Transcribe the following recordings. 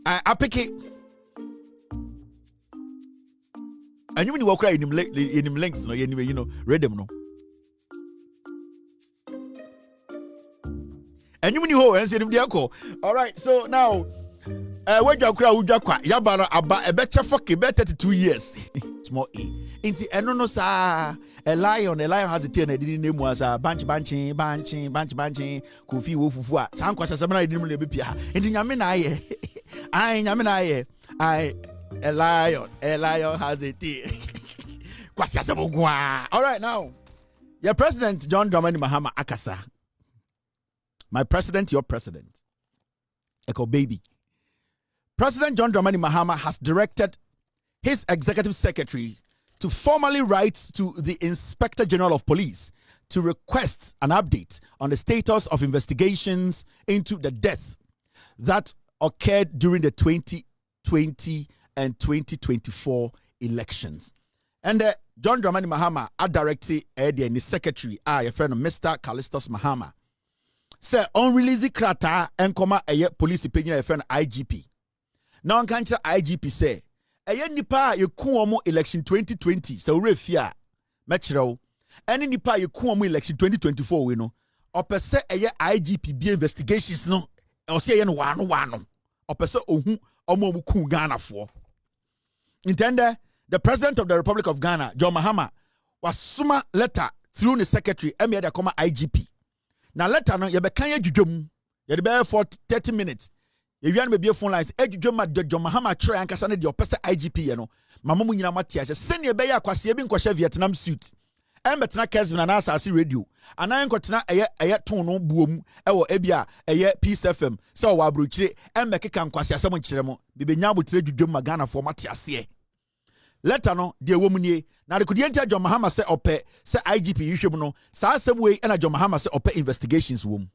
I pick it. And you when you walk right in him links, no, anyway, you know, read them, no. And you when you hold and say them the call. All right, so now, where you crowd, Yabana, a better fucking better 32 years. Small E. Inti, and no, sir. A lion has a tail, and the name was banching, Kofi Wofua. Some questions, some I didn't really be here. And in Yamina, a lion has a tail. All right, now, your president, John Dramani Mahama Akasa. My president, your president. Echo baby. President John Dramani Mahama has directed his executive secretary to formally write to the Inspector General of Police to request an update on the status of investigations into the death that occurred during the 2020 and 2024 elections. And John Dramani Mahama directed the secretary, your friend Mr. Callistus Mahama, say unreleased krata and police opinion your friend IGP. Now on can't IGP say nipa ye kuomo election 2020 so refia mechrew any nipa ye kuomo election 2024 we no opese IGP be investigations no o say ye no wano opese ohu omo mu ku Ghana for intende the president of the Republic of Ghana John Mahama was suma letter through the secretary eme de koma IGP na letter no ye be kan ye dwudwom ye de be for 30 minutes. If you want to be a phone lines, John Mahama try and Cassandra the opposite IGP, you know. Mamma Munina Matias, send your Baya Kwesi bin Kwesi Vietnam suit. And Betna Kesvin and Asaase radio. And I got a tone boom, or Ebia, a Peace FM. So Wabruchi, and make a Kwasi someone Chiremo, be now with John Magana for Matias. Letter no, dear woman ye. Now the could enter John Mahama say ope, say IGP, you should know, sa some way, and a John Mahama say ope investigations womb.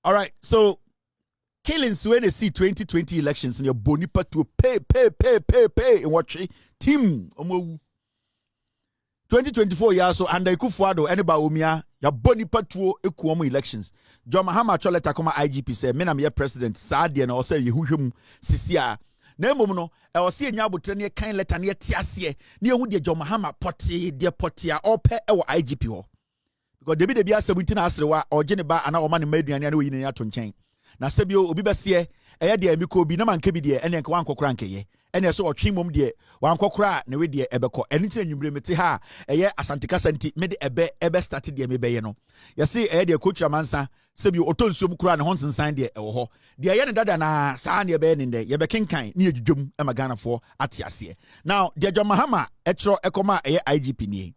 All right, so killings when they see 2020 elections in your bonipa to pay in what team 2024 years so and Kufuado anybody umia ya bonipa to ekuomo elections. John Mahama choleta koma IGP say me na me president sadie na o say yehuhwem sisia na emom no e o say nya abotre ne kan letter ne tiase ne ehu de John Mahama pote de potea ope e wo IGP ho. Because debi asabuti na asrewa oje ne ba ana o ma ne maduane ana oyini ato nchen na sebio obi bese eye de amiko bi na manke bi de ene nka wankokora nkeye ene so otwe mom de wankokora ne we de ebeko eni ti anwumre mete ha eye asantika santi me de ebe start de me beye no yesi eye de coach amansa sebio otonsuom kura ne honsensan de ewo ho de eye ne dada na saa ne ebe ne de ye be kenkan ne adwudwom e magana fo ate ase. Now de John Mahama etro ekoma eye IGP ni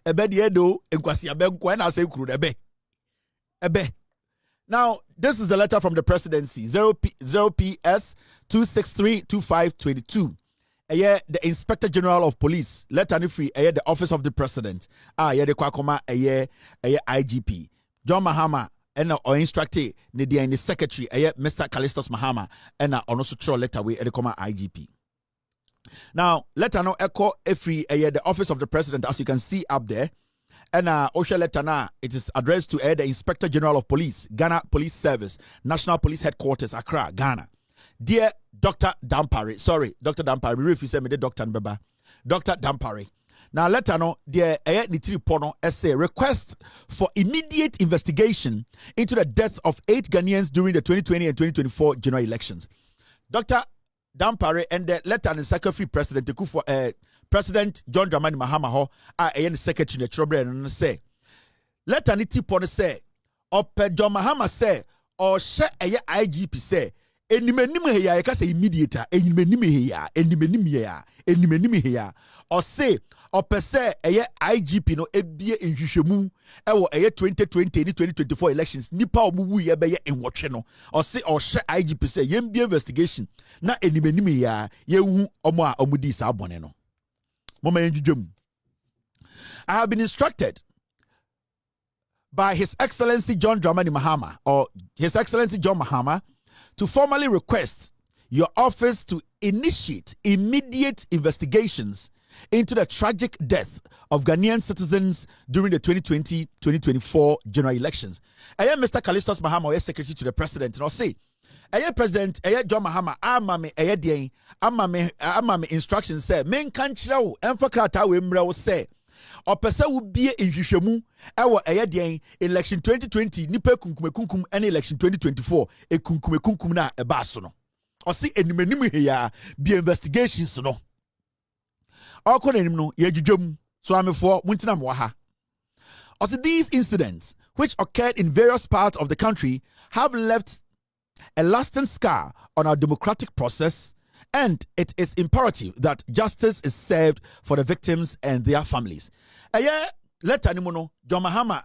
ebe de edo enkwasi abenko na say kuru ebe. Now, this is the letter from the presidency, 0PS 2632522. The Inspector General of Police, letter ni free, the Office of the President. The kwakoma, IGP. John Mahama, and Extracti, the Secretary, Mr. Callistus Mahama, and also throw letter way, the IGP. Now, letter no echo free, the Office of the President, as you can see up there. And Osha Letana, it is addressed to the Inspector General of Police, Ghana Police Service, National Police Headquarters, Accra, Ghana. Dear Dr. Dampare, sorry, Dr. Dampare, if you say me the Dr. Mbeba, Dr. Dampare. Now let her know, dear Nitri Pono essay, request for immediate investigation into the deaths of 8 Ghanaians during the 2020 and 2024 general elections. Dr. Dampare and the letter and Secretary President President John Dramani Mahama ho the secretary the trouble and say let an tip on say or John Mahama say or share IGP say enimenim here ya ka say immediate enimenim here enimenim here or say or per se IGP no ebie nhwehwemu ewo 2020 ni 2024 elections nipa omuwu ye be ye enwotwe no or say or share IGP say yembie investigation na enimeni ya yehu omo a omudi sa abone no mama yendwedwem. I have been instructed by His Excellency John Dramani Mahama, or His Excellency John Mahama, to formally request your office to initiate immediate investigations into the tragic death of Ghanaian citizens during the 2020-2024 general elections. I am Mr. Callistus Mahama, or Secretary to the President, and I'll say, President, John Mahama, amame instructions say, men can't show, and for Krata, we say, or person will be in Jishemu, our election 2020, Nipe kunkum, and election 2024, a kunkum na a basono. Or see any menu here be investigations no. Or no, yejum, so I'm for Muntinam Waha. Or see these incidents, which occurred in various parts of the country, have left a lasting scar on our democratic process, and it is imperative that justice is served for the victims and their families. Let Animono, John Mahama,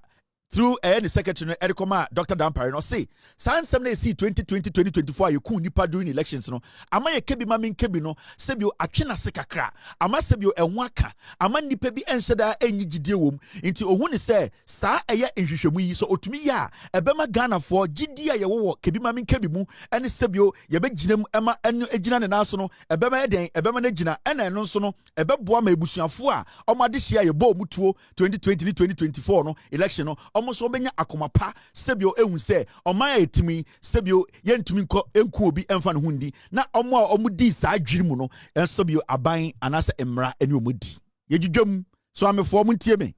through the Secretary Ericoma, Dr. Dampare, no say, Science 2020-2024, you could nipa during elections. No, Ama ye kebi mamin kebi no, sebio akina sekakra, Ama sebio enwaka, Ama nipebi enshada enyi jidiewum, into ohuni se, sa eye enjishemu so otumi ya, ebema Ghana for jidia ye wo kebi mamin kebi mu, eni sebio yebe jinem ema enu ejina ne naso no, ebema eden, ebema ne jina, ena eno so no, ebe boa ma ebusuafo a, oma de shia ye bo mutuo 2020-2024 no, election no, almost obenya akomapa sebio ehun se omaya etimi sebio yentumi nko enku obi emfa ne hundi na omo a omudi sa adwiri mu no sebio aban anase emra ene omudi yedwudwam so amefo omuntie me.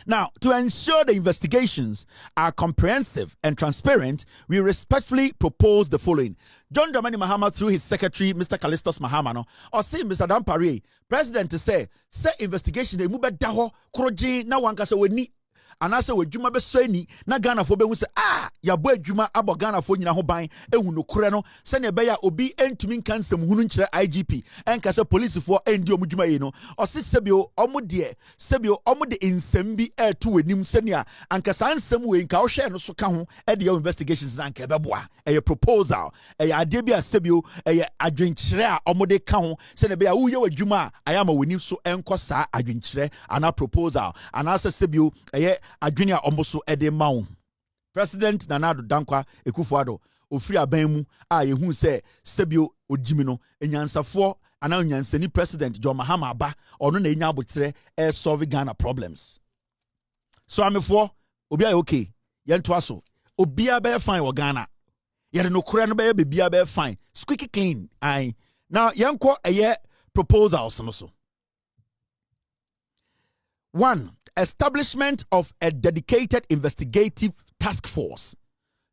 Now, to ensure the investigations are comprehensive and transparent, we respectfully propose the following. John Dramani Mahama, through his secretary, Mr. Callistus Mahama, no, or say Mr. Dampare, President to say investigation, they move back daho, kroji, na wanka se weni, and I say, with Juma Besweni, na Ghana for be say, ya boy Juma abo Ghana for you na hobain, no kureno, send a beya obi and to mean cancel Mununcha IGP, and Casa police for Endio Mujuma, or say Sebio, Omudie, Sebio, Omudi in Sembi air to a nim senia, and Casan some way in Kaosha no so count at the investigations and Kebabwa, a proposal, a Adebia Sebio, a drink share, Omode count, send a beya, Uyo Juma, I am a winning so encosa, I drink share, and a proposal, and as a Sebio, a Adwenia omboso ede maun. President Nana Dankwa Ekufuado ofri aban mu a yehu se sebio odjimi no enyansafo ana onyansani President John Mahama aba ono na enya abotre solve Ghana problems. So amefo obi aye okay yento aso obi aba fine wo Ghana yere no kure no be bia be fine squeaky clean ai now yenko eye proposals no so. 1. Establishment of a dedicated investigative task force.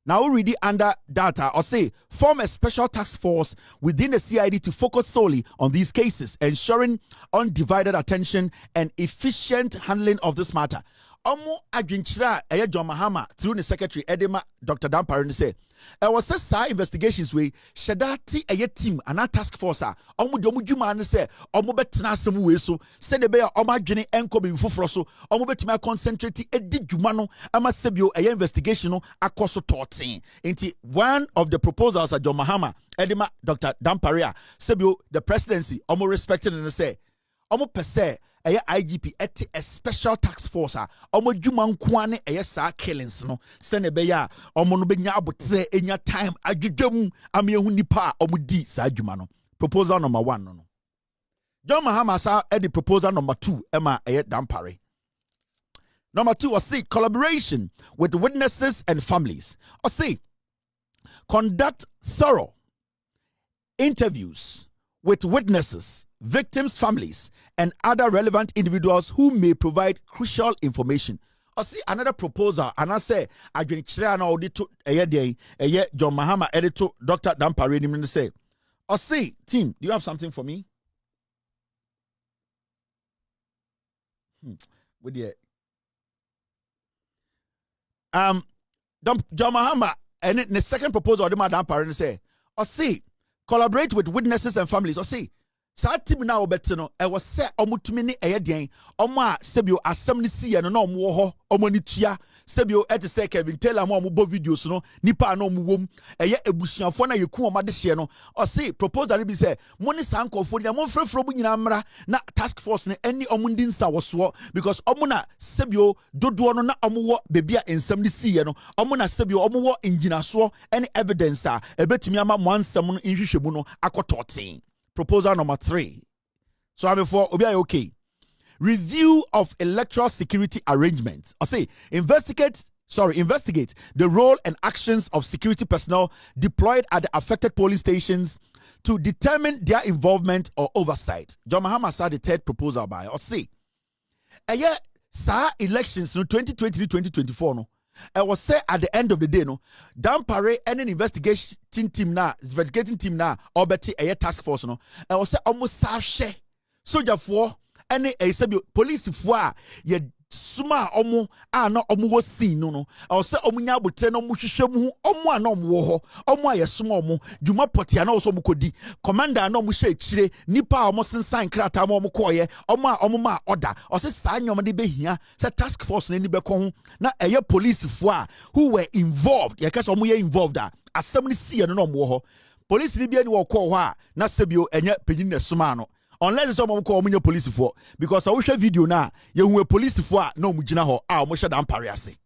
Now already under data, or say, form a special task force within the CID to focus solely on these cases, ensuring undivided attention and efficient handling of this matter. Omo adwinchira John Mahama through the Secretary Edema Dr. Dampare say, was sa investigations we shadati team and a task force omo dwuma ne say omo betena asem we so send be omo adwene enko be foforo so omo betuma concentrate edi dwuma no ama sebio investigation no akoso totin enti one of the proposals at John Mahama Edema Dr. Dampare sebio the presidency omo respected and say omo pese IGP eti a special task force omo dwuma nkoane sa killings no sene be ya omo no benya abotre enya time adwudwam amehu nipa omo di sa dwuma no. Proposal number 1 no. John Mahama sa edi proposal number 2 ema Dampare. Number 2 was see collaboration with witnesses and families. Or see conduct thorough interviews with witnesses, victims' families, and other relevant individuals who may provide crucial information. I see another proposal, and I say, I drink Chirana audito John Mahama editor Dr. Dampare and say, I see, team, do you have something for me? With the John Mahama and the second proposal, the Madam Dampare say, I see. Collaborate with witnesses and families. Or say, Sa team na obete no e was say omutumi ne eyedien omo a sebio asem ne siye no na omo wo ho omo ni tua sebio et say Kevin Taylor mo bo videos no nipa na omo wom eye ebusuafo na yeku oma de hye no o say proposal be say mo ne sankofo dia mo frefro bu nyina mra na task force ne any omo ndin sa woso because omo na sebio dodo no na omo wo bebia ensem ne siye no omo na sebio omo wo inginaso any evidence a ebetumi ama mo ansem no nhwehwemu no akototen. Proposal number 3. So I'm before okay. Review of electoral security arrangements. I say investigate the role and actions of security personnel deployed at the affected polling stations to determine their involvement or oversight. John Mahama said the third proposal by or say elections no 2020-2024 no. I was say at the end of the day, no, Dampare and an investigating team or betty a task force, no. I was say almost sashe soldier for any a police for ye suma omo no omo was seen no. I was say omunya bote no muhwehwemu omo no omo ho omo aye suma omo dwuma potia na oso mukodi commander na omo hye chire nipa omo sensan krata ma omo koye omo ma order o se sa nyom de behia say task force na ni be ko ho na eye police fo a who were involved ye kase omo ye involved a asem ni sie no omo ho police ni bia ni wo ko ho a na sebio enye pegin na suma no. Unless someone call me police for because I wish a video now you were police for no mujina ho a mo shada Dampare ase.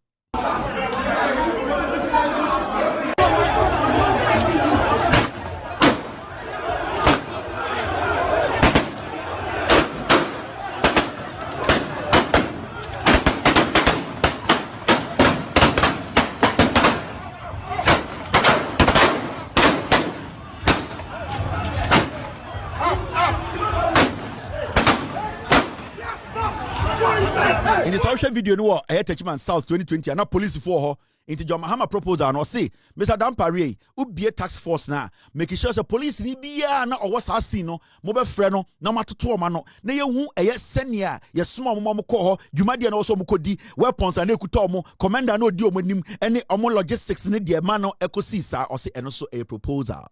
In the social video, no, I had Techman South 2020, and not police for her. Into John Mahama proposal, and I say, Mr. Dampare, who be a task force now, making sure the police ni be na or what's no, mobile friend, no matter to a man, na you a senior, yes, small mom call her, you might and also mukodi, weapons and ekutomo, commander no deal with him, any omo logistics need the man eco sisa or say, and also a proposal.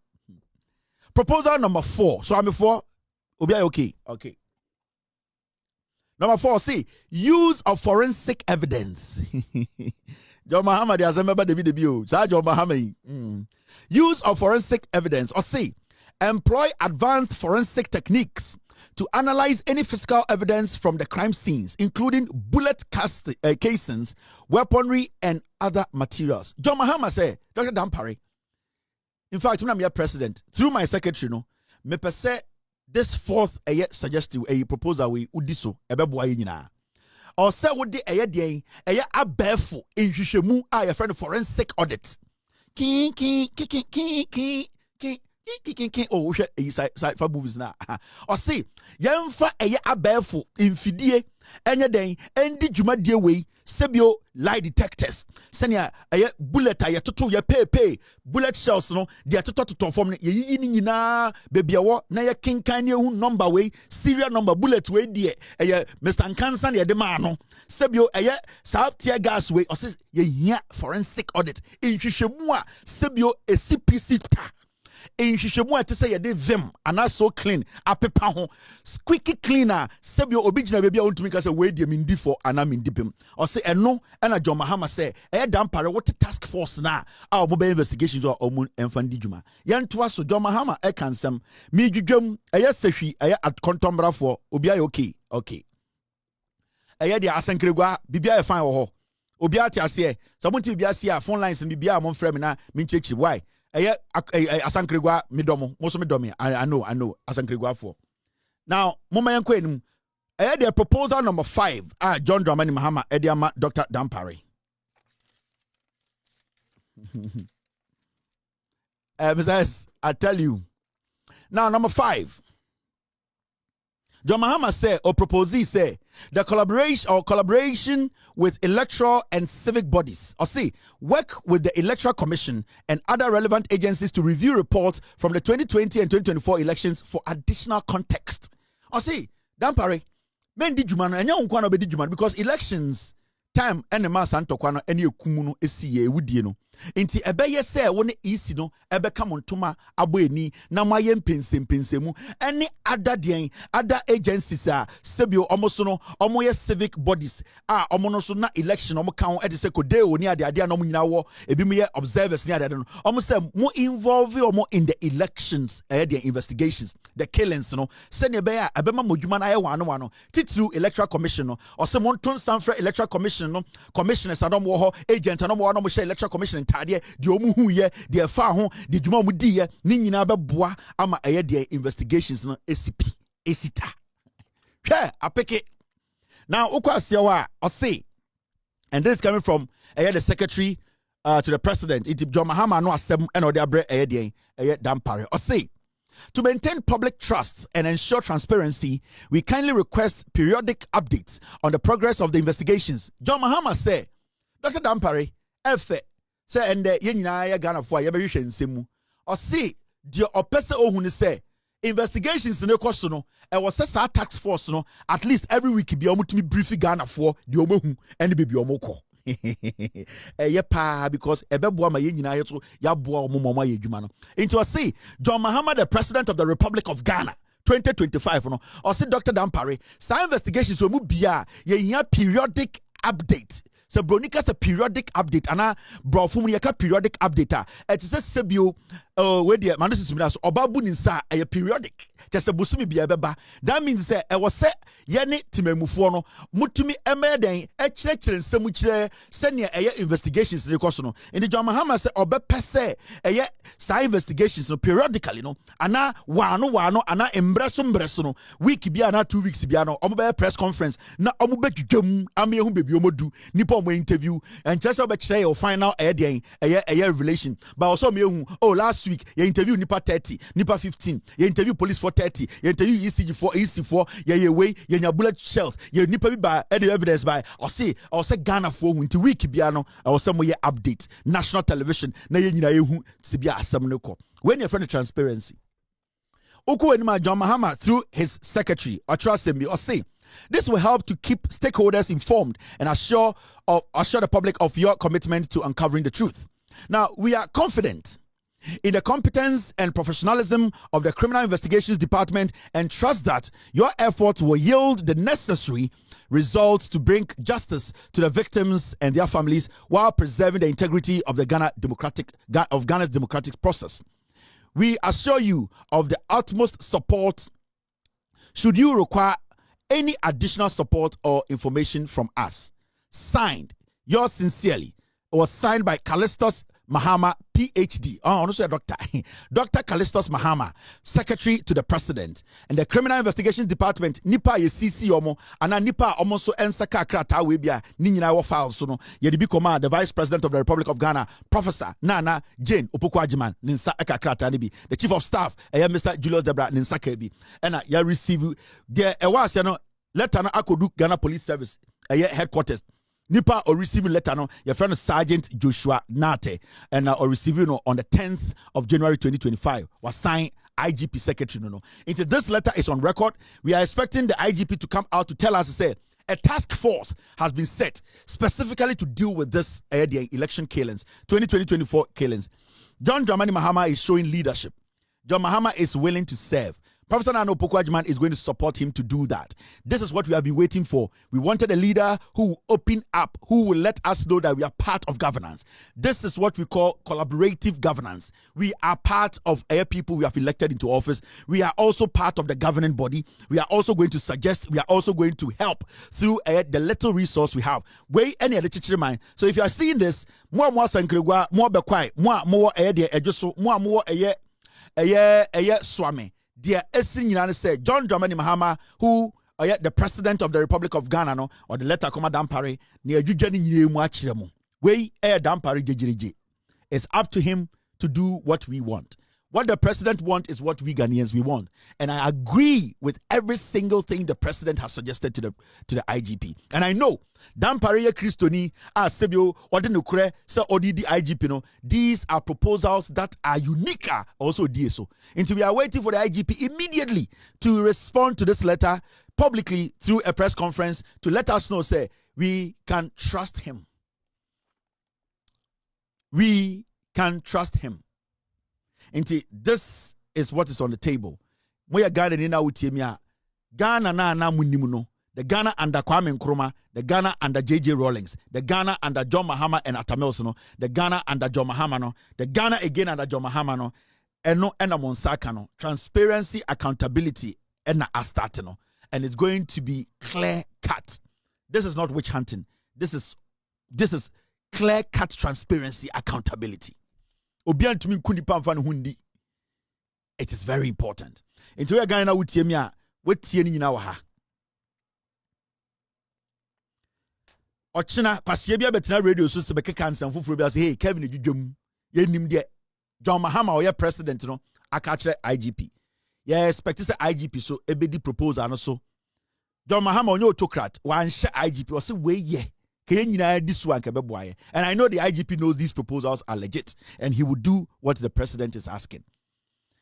Proposal number 4. So I'm before, okay. Number 4, see, use of forensic evidence. John Mahama, there's a member David Debut. John Mahama. Use of forensic evidence. Or see, employ advanced forensic techniques to analyze any physical evidence from the crime scenes, including bullet casings, weaponry, and other materials. John Mahama say, Dr. Dampare. In fact, when I'm your president, through my secretary, me per se. This fourth suggestive proposal we udiso ebeboa nyina or say would the abefo in hwehwemu a your friend forensic audit oh side for movies na or say yemfa abefo infidie enye den endi dwumadie we sebio lie detectors senia bullet toto ye pay bullet shells no de toto form ye yi ni nyina bebia wo na ye kenkan ne hu number we serial number bullet we de Mr. Nkansa ne de ma no sebio sa tear gas we o se ye hia forensic audit in hwehwemu a sebio CPC ta in hwehwemu a te say ye de vim ana so clean apepa ho squeaky cleaner sebio obigina bebia ontumi ka say we de mindi for ana mindi pem o se eno na John Mahama say Dampare what task force na our mobile investigations or omun enfandi djuma yantoa so John Mahama kansem mi dwudwam sehwi at contombra for obia okay de asankregwa bibia fine wo ho obia ti ase samonti bibia ase a phone lines bibia mo frame na mi chechi why asankregwa midomo mo so midomi I know asankregwa for now mama yanko enum the proposal number 5 John Dramani Mahama Ediama Dr. Dampare. I tell you. Now number 5. John Mahama say or propose say the collaboration with electoral and civic bodies or see work with the Electoral Commission and other relevant agencies to review reports from the 2020 and 2024 elections for additional context. Or see Dampare men di juma no enya nkwa na be di juma because elections time ene ma santo kwa no ene ekumu no esiye ewudie no Inti ebeye se wone isi no ebeka montoma aboeni na maye mpensempensemu any other den other agencies sebio omoso no omoye civic bodies omono so na election omo kan e de se kode oni ade ade na omo nyina wo ebi me observers ni ade no omo se mo involve omo in the elections the investigations the killings no se ne be ebema modwuma na ye wano titru electoral commission no o se monton sanfra electoral commission no commissioners adom wo ho agent no mo share electoral commission tade de omu hu ye de fa ho de dwuma mu di ye ni nyina beboa ama eye de investigations no esita hwe apeke now ukwase wa o say, and this is coming from the secretary to the president John Mahama no asem and ode abre eye Dampare o say, to maintain public trust and ensure transparency, we kindly request periodic updates on the progress of the investigations. John Mahama say, Dr. Dampare efe say and ye nyina ya Ghana fo ya be hwehwe nsemu o say de opese ohunu say investigations ne koso no e was say tax force no at least every week bi omutumi brief Ghana fo de omohu ene be bi omokọ ye pa because ebeboa ma ye nyina ye to ya boa omomoma ye dwuma no into o say John Mahama, the president of the Republic of Ghana 2025 no o say Dr. Dampare sa investigations we mu bia ye hia periodic update. So Bronika a periodic update ana brofum yaka periodic update it is sebio we the man this is obabu ninsa a periodic just a busumi bia beba that means say e was say yene timemufo no mutumi emeden e kire nsemu kire senia investigations ne koso no in the John Mahama say obepese sa investigations no periodically no ana wano ana mbreso no week bia na 2 weeks bia no omo press conference na omo bedwudwam ame hu bebi omodu nipa interview and just about your final revelation but also me last week you interview nipa 30 nipa 15 you interview police for 30 you interview EC4 you way you bullet shells you nipa bi by evidence by or say Ghana for into week biano or some way update national television na ye nyina ehu sibia asem ne ko when your friend transparency Oku enima John Mahama through his secretary Otrasemi or say this will help to keep stakeholders informed and assure the public of your commitment to uncovering the truth. Now, we are confident in the competence and professionalism of the Criminal Investigations Department and trust that your efforts will yield the necessary results to bring justice to the victims and their families while preserving the integrity of Ghana's democratic process. We assure you of the utmost support should you require any additional support or information from us. Signed, yours sincerely. It was signed by Callistus Mahama, PhD. Oh, no, Doctor. Dr. Callistus Mahama, Secretary to the President. And the Criminal Investigation Department, Nipa ye CC omo, and Nipa omo so ensaka krata webia, nina wa files so no, yedibi command, the Vice President of the Republic of Ghana, Professor Nana Jane Opukwajiman, ninsa eka krata nibi, the Chief of Staff, Mr. Julius Debra, ninsa kebi, and ya receive, there was, letter na akodu Ghana Police Service, headquarters. Nipa or receiving letter no your friend Sergeant Joshua Nate and or receiving on the 10th of January 2025 was signed IGP Secretary no. Into this letter is on record. We are expecting the IGP to come out to tell us to say a task force has been set specifically to deal with this the election killings 2020-24 killings. John Dramani Mahama is showing leadership. John Mahama is willing to serve. Professor Nana Opokwajiman is going to support him to do that. This is what we have been waiting for. We wanted a leader who will open up, who will let us know that we are part of governance. This is what we call collaborative governance. We are part of people we have elected into office. We are also part of the governing body. We are also going to suggest, we are also going to help through the little resource we have. Way any other teacher mind. So if you are seeing this, more sankregwa, more bekwai, more ejuso, more swami. Dear Essin said John Dramani Mahama, who the president of the Republic of Ghana, no, or the letter comma Dampare, near Jujani Muachiremo. Way air Dampare Jejiriji. It's up to him to do what we want. What the president wants is what we Ghanaians we want. And I agree with every single thing the president has suggested to the IGP. And I know Dampare Christoni Sebio Odenukre Sir Odidi IGP no. These are proposals that are unique also DSO. And so we are waiting for the IGP immediately to respond to this letter publicly through a press conference to let us know say we can trust him. we can trust him. And this is what is on the table. We are Ghana in our team. Ghana na munimuno. The Ghana under Kwame Nkrumah, the Ghana under JJ Rawlings, the Ghana under John Mahama and Atamelsono, the Ghana under John Mahama no, the Ghana again under John Mahama no, and no and Monsaka no. Transparency, accountability, and Astatino. And it's going to be clear cut. This is not witch hunting. This is clear cut transparency, accountability. Obian to me kundi pamfan hundi. It is very important. Into your Ghana with Yemia, with Tieni in our ha. Ochina kwasiebia betina radio so se beke kansan foforo bia say hey Kevin Edwudwam ye nim de John Mahama or president no aka kire IGP ye expect say IGP so ebedi proposal no so John Mahama onye autocrat wan hye IGP o say we ye ke nyina di so anka beboaye and I know the IGP knows these proposals are legit and he will do what the president is asking.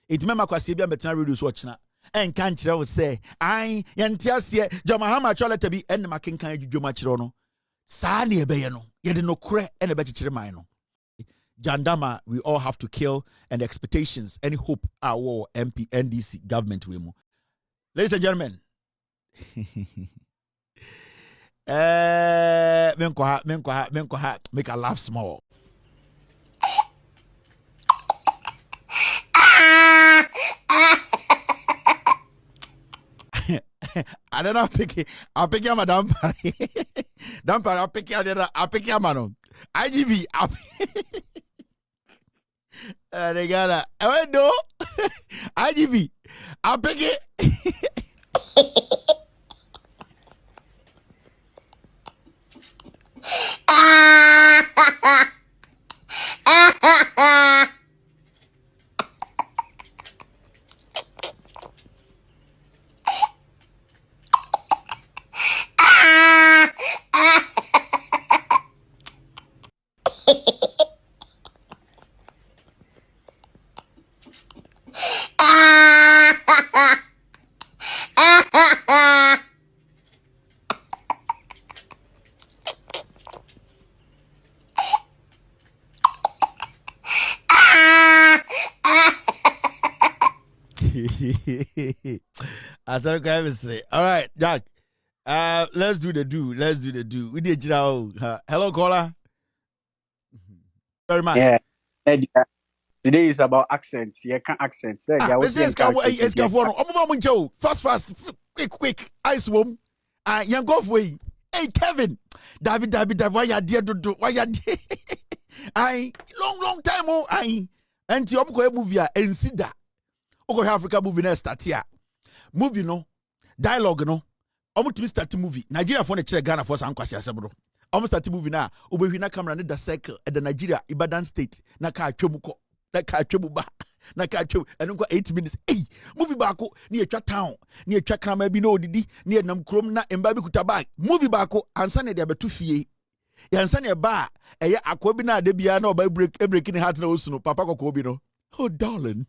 It mema kwasiebia betina radio so ochina en kan kire wo say ai ye ntiase John Mahama choleta bi en makenkan Edwudwam kire no Sani ebeyeno, yede no kure ene bechichire man no. Jandama, we all have to kill and expectations, any hope our MP NDC government we mo. Ladies and gentlemen, menkoha, make a laugh small. I don't know. I'll pick you, Madam Dampare. Dampare, I'll pick you, Mano. IGP, Regala. Oh no, IGP, I'll pick it. As I can say, all right, Jack. Let's do the do. We did hello, caller. Very much. Yeah. Today is about accents. You can't accents. Fast. Quick. Ice wom. Young golf way. Hey, Kevin. David. Why you dear do? Why you dear? Long time. And you go movie and see that. Oko Africa movie na start here. Movie no. Dialogue no. To start movie. Nigeria for the Ghana for some kwasi asebro. Start movie na. Obehwi na camera ne da circle at the Nigeria Ibadan state. Na ka atwemuko. Na ka atwemuba. Na ka atwem. Eno ko 8 minutes. Hey, movie baako ni etwa town. Ni etwa krama bi na odidi. Ni enam krom na emba bi kuta bag. Movie baako ansa na de abetu fie. Yansa na ba eye akobi na de bia na oba breaking heart na osuno. Papa kokobi no. Oh darling.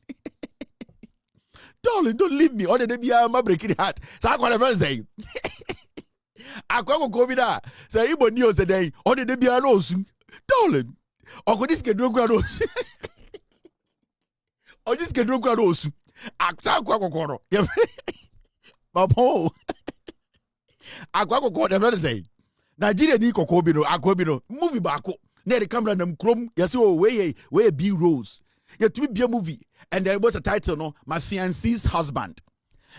Darling, don't leave me. All the day I'm breaking heart. So I got a first day. I go COVID. So you news the day. All the day I'm also. Darling. Or could this get no grados? Or this get no grados? I can't go corner. Papa. I go the first day. Nigeria ni kokobino. Akobino. Movie bako. Near the camera nam chrome. Yes, oh, where B Rose. Yet to be a movie, and there was a title, no, my fiancee's husband.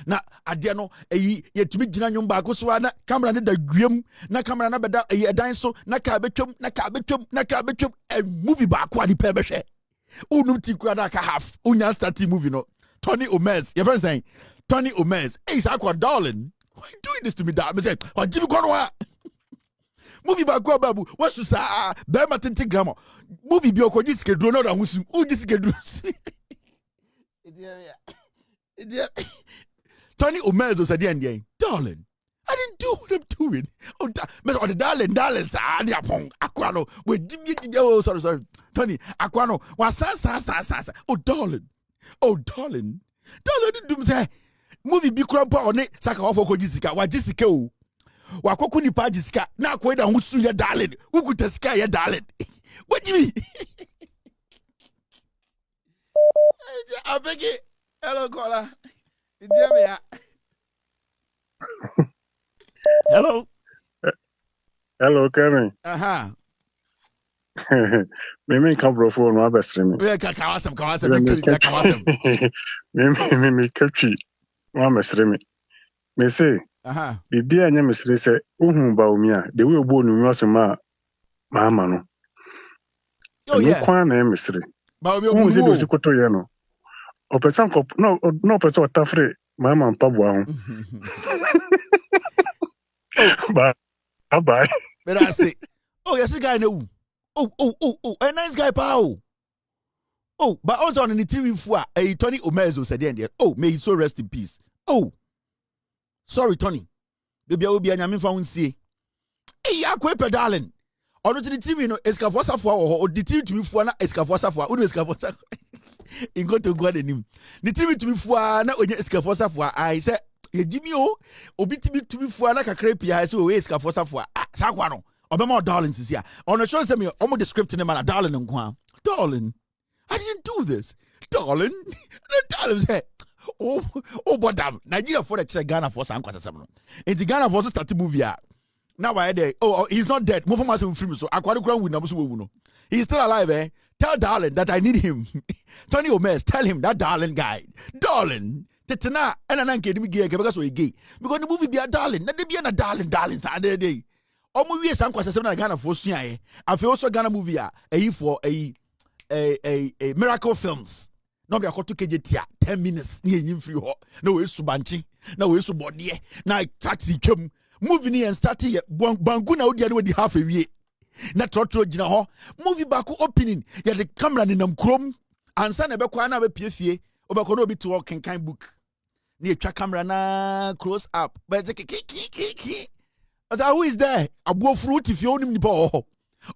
Na adiano yet to be Jinanyum Bakoswana, camera the grim, na camera na beda a dinosaur, na cabachum, and movie back what the pebble. Unum Tikradaka half, Unya starting movie, no. Tony Omez, your friend saying, Tony Omez, hey, Aqua darling, why are you doing this to me, darling? I said, oh, Jimmy Conwa. Movie back babu what's to say Bema Tinti Grammar movie Bioko Jiske do not Muslim who Jiske Tony Omezo said the darling I didn't do what I'm doing. Oh the darling Aquano with Jimmy sorry Tony Aquano was sa oh darling didn't do say movie Bikrampa on it Saka of Jessica wa Jessica Wakoko ni pa jisika na akweda husu ya darling. Wuku tesika ya darling. What do you mean? I beg it. Hello, caller. It's hello. Hello, Kevin. Me come bro phone my best friend. We kawasam. Me catchy. My best friend. Me say. Bibi anya mesre say ohun ba omi a de we obo nu nwa so ma Mahama no. Oh yeah. Kwa na mesre. Ba omi obo se do si koto ye no. O person ko no person otafre Mahama mpabo ahụ. Bye. But I say, oh yes, the guy no. Oh, a nice guy, pal. Oh, but also on the TV for a Tony Omezo said there. Oh, may he so rest in peace. Oh, sorry, Tony. Baby, I will be a yamin found see. Hey, ya kwepe darling. On the TV, no escavosa for or the TV to me for na escavosa for. Who do escavosa? In go to go the name. The TV to me for na onye escavosa for. I say, ye Jimmy o, obi TV to me for na kakrepi. I say we escavosa for. Sakwa no. Obama darling is here. On the show, me almost the script in the man, darling and Kwan. Darling, I didn't do this. Darling, the darling said, oh, but damn, Nigeria for the check Ghana for some quarter seven. And the Ghana for start movie. Now I there. Oh, he's not dead. Move from us in film. So I quite agree with Namusu. He's still alive, eh? Tell darling that I need him. Tony Omes, tell him that darling guy. Darling. Tetana, and an uncle, because we're gay. Because the movie be a darling. Not be a darling. Saturday day. O movie is some question na Ghana for suya I feel also Ghana movie for a miracle films no be akoto kejetia 10 minutes ni enyim free ho na we subanchi na we subodie na Extracti kem movie ni en start ye bangu na odi ade half a wie na trotro gina ho movie back opening ya the camera ni nam krom ansa na be kwa na be piefie obekọ no obi to kenkan book ni etwa camera na close up but ki who is there? Abu fruit if you own him.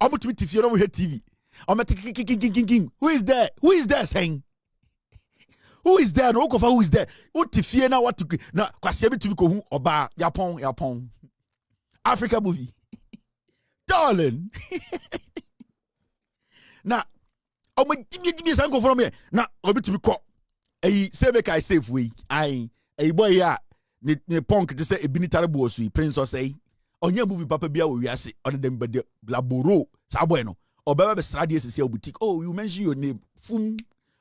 I'm to if you don't hear TV. I'm at who is there? Who is there saying? Who is there? No who is there? What if you know what to now? Kwasi to be oba Yapon. Africa movie. Darling. Now, give me some go from here. Now, obi to be caught. Say make I safe way. A boy ya ne punk to say a binitary boss Prince or say. Onye movie papa bia we wiase on dem bede laboro sa boy no obeba be strade sisi boutique. Oh, you mention your name fum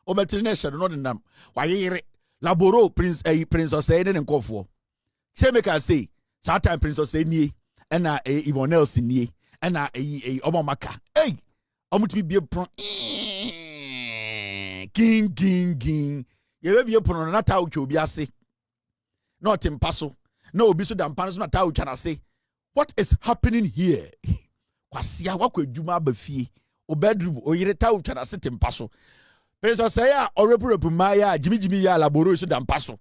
obetination no dem wayere laboro prince or say ne nkofo say make I say that time prince or say nie na Yvonne Nelson nie na omamaka hey omutumi bie pron king ye bie pron na ta utwa obi ase not impaso na obi so dampare so na ta utwa na se. What is happening here? Kwasia wakwadwuma abafie o bedroom o yire ta utwa na sete mpaso. Pesa say ya orepu maya jimi ya laboro so dampaso.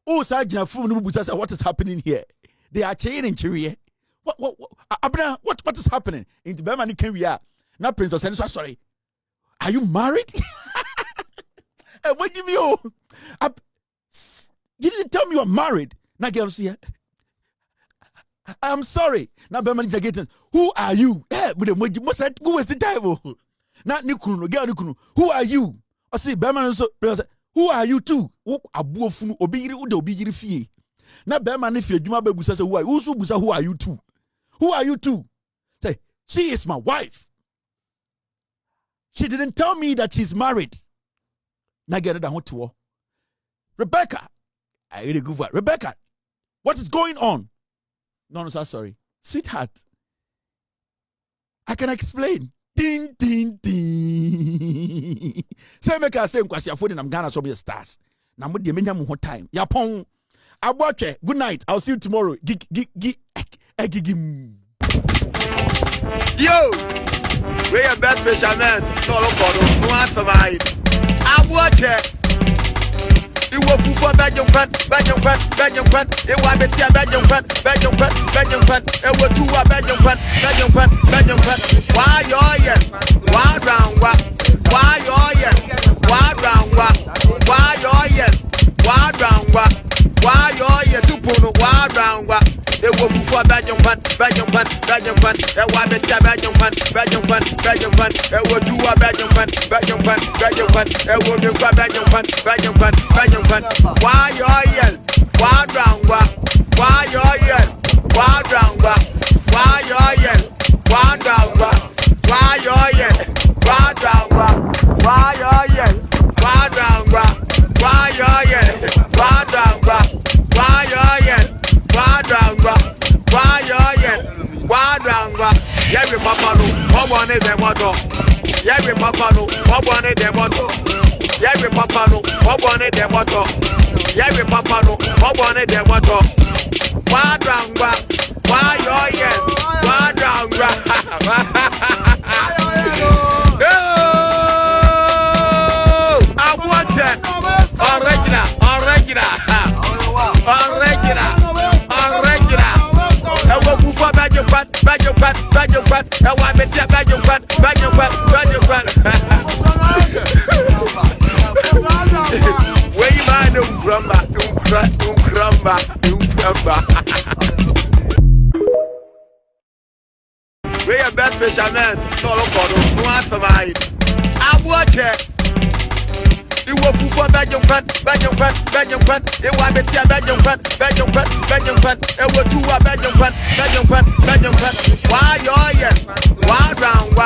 O sa gina fum no bubusa say what is happening here? They are chaining chiriye. What abna what is happening? Into be man can we are. Na prince say so sorry. Are you married? Hey, what give you? You didn't tell me you are married. Na girl see I'm sorry. Now, Berman Jagaton, who are you? Eh, with the most who is the devil? Not Nikunu, girl Nikunu. Who are you? I see Berman so who are you too? Abuofunu, Obiri Udo Bigiri Fee. Now, Berman, if you're Juma Busa, who are you too? Who are you too? Say, she is my wife. She didn't tell me that she's married. Now, get it down to her. Rebecca, I really good for Rebecca. What is going on? No, sorry. Sweetheart, I can explain. Ding. Say make I say Kwasi afodi na Ghana so be stars. Na mo de menya mo ho time. Yapon. Aboche, good night. I'll see you tomorrow. Gigim. Yo! We are best fishermen. No look no answer my. Aboche. You will for Belgium Pratt. It was better Belgium Pratt. It was two Belgium Pratt. Why you yeah? Why round what? Why you yeah? Why round what? Why you yeah? Why round what? Why you yeah? Super no why round what? It was for Belgium Pratt. Belgian fan, a one bit Belgian fan, a would do a Belgian fan, a would do a Belgian fan. Why you're yell? Why round? Why you're yell? Why round? Why you're yell? Why round? Why you're yell? Why round? Why you're yell? Why round? Why you're yell? Why round? Why you're yell? Why round? Why you're yell? Why round? Yeah, we papa no. What one is the motto? Yeah, we papa no. What one is the motto? Yeah, we papa no. What one is the motto? Yeah, we papa no. What one is the motto? Why round? Why you're yell? Why round? I want it. Original. I want to for Belgian fan. I want to be Belgian fan. Where you mind crumba. We are best fishermen. No answer mine. I watch it. You will for Belgian fan. You want to be Belgian fan. It will do a Belgian fan. Why you're here? Why round?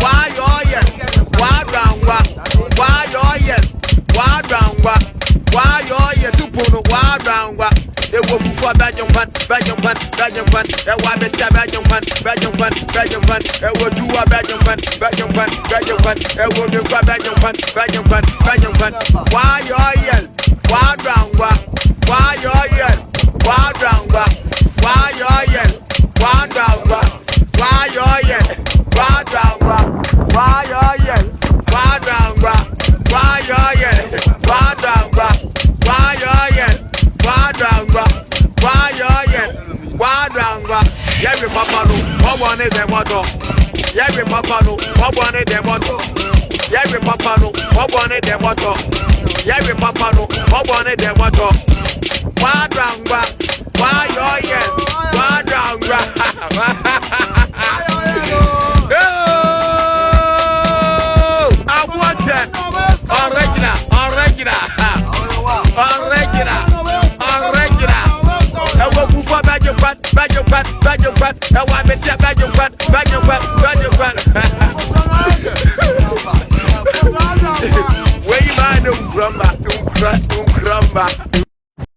Why you're here? Why round? Why you're here? Why round? Why you're here? Super why round? It will for Belgian fan. It want to be Belgian fan. It will do a Belgian fan. It will do a Belgian fan. Why you're here? Why round? Why you're here? Why round? Why you're here? Why round? Why you're here? Why round? Why you're here? Why round? Why you're here? Why round? Why you're here? Why round? Why you're here? Why round? Yeah, we papa no. What one is the motto? Yeah, we papa no. What one is the motto? Yeah, we papa no. What one is the motto? Yeah, we papa no. What one is the motto? Why round? Why you're here? Why round? I want it. Original. I want to for Belgian fan. I want to be Belgian fan. Where you mind crumba.